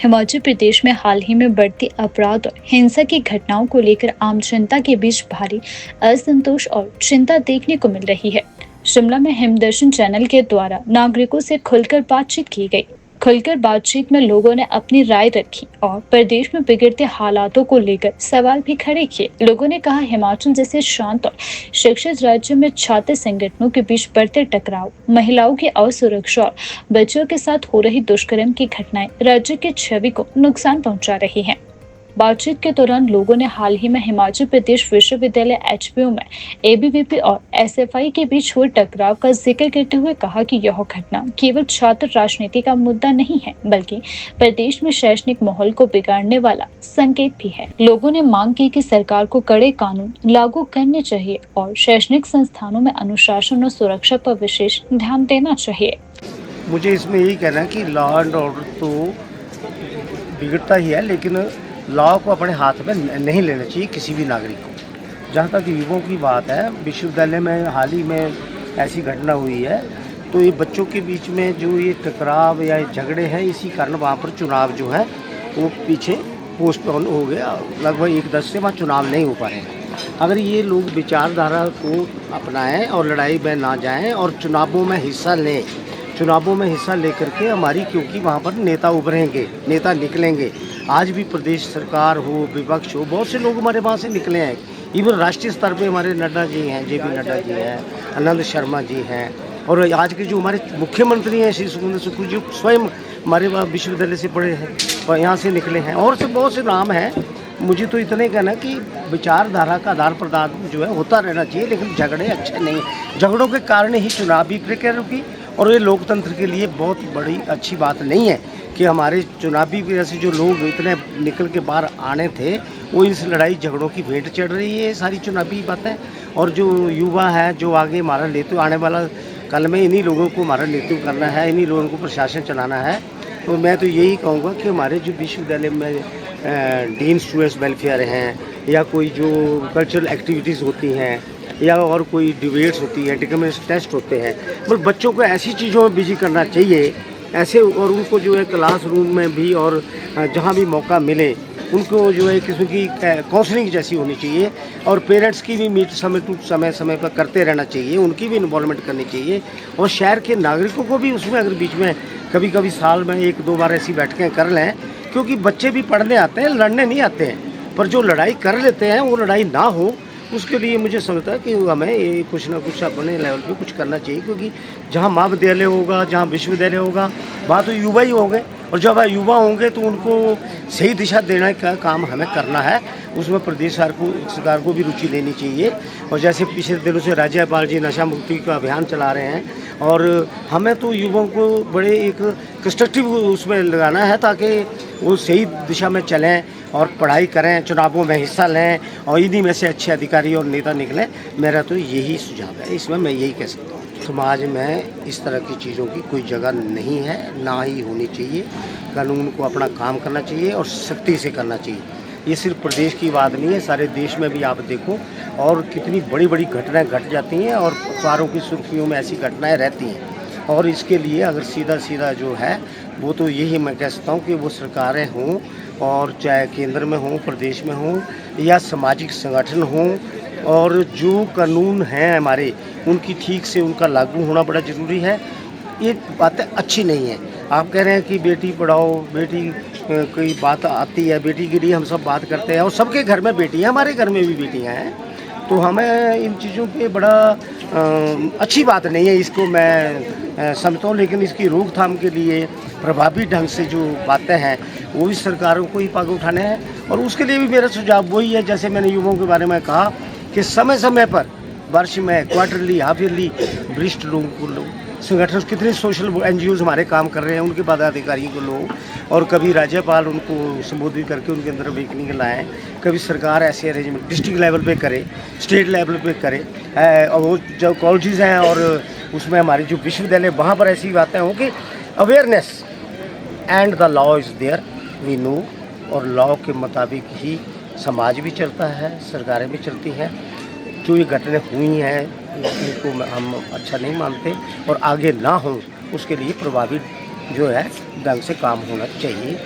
हिमाचल प्रदेश में हाल ही में बढ़ती अपराध और हिंसा की घटनाओं को लेकर आम जनता के बीच भारी असंतोष और चिंता देखने को मिल रही है। शिमला में हिमदर्शन चैनल के द्वारा नागरिकों से खुलकर बातचीत की गई। खुलकर बातचीत में लोगों ने अपनी राय रखी और प्रदेश में बिगड़ते हालातों को लेकर सवाल भी खड़े किए। लोगों ने कहा, हिमाचल जैसे शांत और शिक्षित राज्य में छात्र संगठनों के बीच बढ़ते टकराव, महिलाओं की असुरक्षा और बच्चों के साथ हो रही दुष्कर्म की घटनाएं राज्य की छवि को नुकसान पहुंचा रही हैं। बातचीत के दौरान लोगों ने हाल ही में हिमाचल प्रदेश विश्वविद्यालय एचपीयू में एबीवीपी और एसएफआई के बीच हुए टकराव का जिक्र करते हुए कहा कि यह घटना केवल छात्र राजनीति का मुद्दा नहीं है, बल्कि प्रदेश में शैक्षणिक माहौल को बिगाड़ने वाला संकेत भी है। लोगों ने मांग की कि सरकार को कड़े कानून लागू करने चाहिए और शैक्षणिक संस्थानों में अनुशासन और सुरक्षा पर विशेष ध्यान देना चाहिए। मुझे इसमें यही कहना है कि लॉ एंड ऑर्डर तो बिगड़ता ही है, लेकिन लॉ को अपने हाथ में नहीं लेना चाहिए किसी भी नागरिक को। जहाँ तक युवाओं की बात है, विश्वविद्यालय में हाल ही में ऐसी घटना हुई है, तो ये बच्चों के बीच में जो ये टकराव या झगड़े हैं, इसी कारण वहाँ पर चुनाव जो है वो पीछे पोस्टपोन हो गया। लगभग 1-10 से वहाँ चुनाव नहीं हो पा रहे हैं। अगर ये लोग विचारधारा को अपनाएं और लड़ाई में ना जाएं और चुनावों में हिस्सा लें, चुनावों में हिस्सा लेकर के हमारी, क्योंकि वहाँ पर नेता उभरेंगे, नेता निकलेंगे। आज भी प्रदेश सरकार हो, विपक्ष हो, बहुत से लोग हमारे वहाँ से निकले हैं। इवन राष्ट्रीय स्तर पे हमारे नड्डा जी हैं, जेपी नड्डा जी हैं, आनंद शर्मा जी हैं, और आज के जो हमारे मुख्यमंत्री हैं श्री सुखविंदर सुक्खू जी, स्वयं हमारे वहाँ विश्वविद्यालय से पढ़े हैं और यहाँ से निकले हैं, और से बहुत से नाम हैं। मुझे तो इतना ही कहना कि विचारधारा का आदान प्रदान जो है होता रहना चाहिए, लेकिन झगड़े अच्छे नहीं हैं। झगड़ों के कारण ही चुनावी प्रक्रिया रुकी, और ये लोकतंत्र के लिए बहुत बड़ी अच्छी बात नहीं है कि हमारे चुनावी वजह से जो लोग इतने निकल के बाहर आने थे, वो इस लड़ाई झगड़ों की भेंट चढ़ रही है, सारी चुनावी बातें। और जो युवा है, जो आगे हमारा नेतृत्व आने वाला कल में, इन्हीं लोगों को हमारा नेतृत्व करना है, इन्हीं लोगों को प्रशासन चलाना है। तो मैं तो यही कहूँगा कि हमारे जो विश्वविद्यालय में डीन स्टूडेंट्स वेलफेयर हैं, या कोई जो कल्चरल एक्टिविटीज़ होती हैं, या और कोई डिबेट्स होती है, डिक्लेमेशन टेस्ट होते हैं, पर बच्चों को ऐसी चीज़ों में बिजी करना चाहिए ऐसे, और उनको जो है क्लासरूम में भी और जहाँ भी मौका मिले उनको जो है किस्म की काउंसलिंग जैसी होनी चाहिए, और पेरेंट्स की भी मीट समय पर करते रहना चाहिए, उनकी भी इन्वॉल्वमेंट करनी चाहिए, और शहर के नागरिकों को भी उसमें अगर बीच में कभी कभी साल में 1-2 बार ऐसी बैठकें कर लें, क्योंकि बच्चे भी पढ़ने आते हैं, लड़ने नहीं आते हैं, पर जो लड़ाई कर लेते हैं वो लड़ाई ना हो, उसके लिए मुझे समझता है कि हमें ये कुछ ना कुछ अपने लेवल पे कुछ करना चाहिए। क्योंकि जहाँ महाविद्यालय होगा, जहाँ विश्वविद्यालय होगा, वहाँ तो युवा ही होंगे, और जब युवा होंगे तो उनको सही दिशा देने का काम हमें करना है। उसमें प्रदेश सरकार को भी रुचि लेनी चाहिए। और जैसे पिछले दिनों से राज्यपाल जी नशा मुक्ति का अभियान चला रहे हैं, और हमें तो युवाओं को बड़े एक कंस्ट्रक्टिव उसमें लगाना है, ताकि वो सही दिशा में चलें और पढ़ाई करें, चुनावों में हिस्सा लें, और इन्हीं में से अच्छे अधिकारी और नेता निकलें। मेरा तो यही सुझाव है, इसमें मैं यही कह सकता हूँ। समाज में इस तरह की चीज़ों की कोई जगह नहीं है, ना ही होनी चाहिए। कानून को अपना काम करना चाहिए और सख्ती से करना चाहिए। ये सिर्फ प्रदेश की बात नहीं है, सारे देश में भी आप देखो, और कितनी बड़ी बड़ी घटनाएं घट जाती हैं, और अखबारों की सुर्खियों में ऐसी घटनाएं रहती हैं। और इसके लिए अगर सीधा जो है, वो तो यही मैं कह सकता हूँ कि वो सरकारें हों, और चाहे केंद्र में हों, प्रदेश में हों, या सामाजिक संगठन हों, और जो कानून हैं हमारे, उनकी ठीक से उनका लागू होना बड़ा ज़रूरी है। ये बातें अच्छी नहीं हैं। आप कह रहे हैं कि बेटी पढ़ाओ, बेटी की बात आती है, बेटी के लिए हम सब बात करते हैं, और सबके घर में बेटी है, हमारे घर में भी बेटियां हैं, तो हमें इन चीज़ों पे बड़ा अच्छी बात नहीं है, इसको मैं समझता हूँ। लेकिन इसकी रोकथाम के लिए प्रभावी ढंग से जो बातें हैं, वो भी सरकारों को ही पाग उठाने हैं। और उसके लिए भी मेरा सुझाव वही है, जैसे मैंने युवाओं के बारे में कहा, कि समय समय पर, वर्ष में क्वार्टरली, हाफ ईयरली, वरिष्ठ लोगों को लो, संगठन कितने सोशल एनजीओज हमारे काम कर रहे हैं, उनके पदाधिकारियों को लो, और कभी राज्यपाल उनको संबोधित करके उनके अंदर अवेकनिंग लाएँ, कभी सरकार ऐसे अरेंजमेंट डिस्ट्रिक्ट लेवल पे करे, स्टेट लेवल पे करे, और वो जो कॉलेजेस हैं और उसमें हमारी जो विश्वविद्यालय, वहाँ पर ऐसी बातें हों कि awareness and the law is there, we know, और लॉ के मुताबिक ही समाज भी चलता है, सरकारें भी चलती हैं। जो ये घटनाएं हुई हैं, इनको हम अच्छा नहीं मानते, और आगे ना हो उसके लिए प्रभावी जो है ढंग से काम होना चाहिए।